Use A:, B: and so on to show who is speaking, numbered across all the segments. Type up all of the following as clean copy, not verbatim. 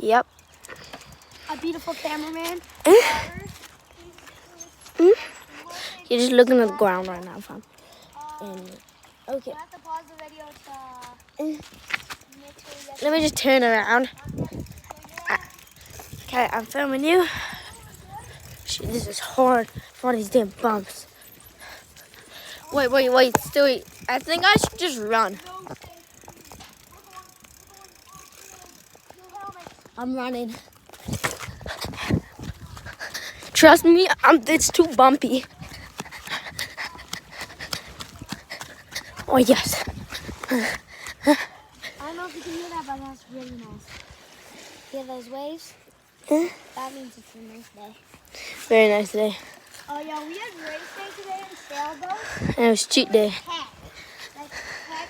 A: Yep.
B: A beautiful cameraman.
A: You're just looking at the ground right now, fam. And okay.
B: I have to pause the video to make sure you get
A: Let me just turn around. Okay, I'm filming you. Shit, this is hard for these damn bumps. Wait, Stewie. I think I should just run. I'm running. Trust me, it's too bumpy. Oh, yes.
B: I don't know if you can hear that, but that's really nice. Hear those waves? That means it's a nice day.
A: Very nice day.
B: Oh yeah, we had race day today in sailboat.
A: And it was cheat day.
B: Heck. Like heck.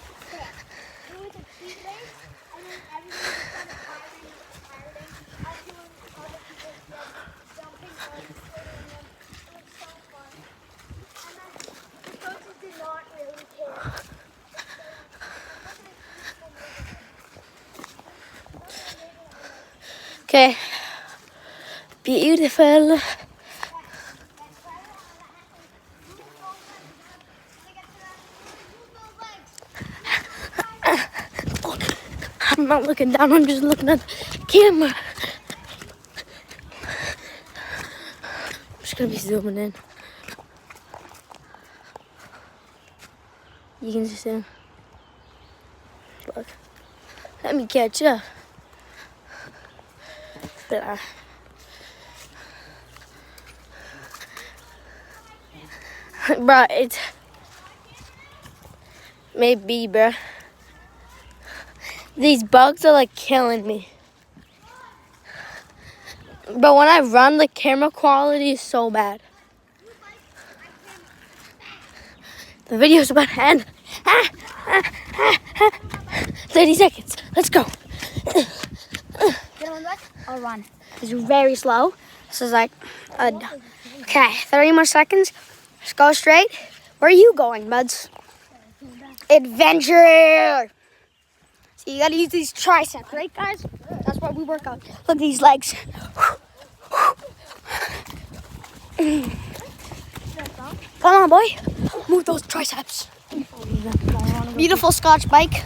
B: It was a cheat day, and then everybody just started pirating. I was doing other people's jumping on and swimming, and it was so fun. And then the coaches did not really care.
A: Okay. Beautiful. I'm not looking down, I'm just looking at the camera. I'm just gonna be zooming in. You can just see. Look. Let me catch up. Blah. Bruh, it's maybe, bruh. These bugs are like killing me. But when I run, the camera quality is so bad. The video's about to end. 30 seconds. Let's go.
B: I'll run. It's very slow. This is like, okay, 30 more seconds. Just go straight. Where are you going, buds? Adventure. So you gotta use these triceps, right, guys? That's what we work on. Look at these legs. Come on, boy. Move those triceps. Beautiful Scotch bike.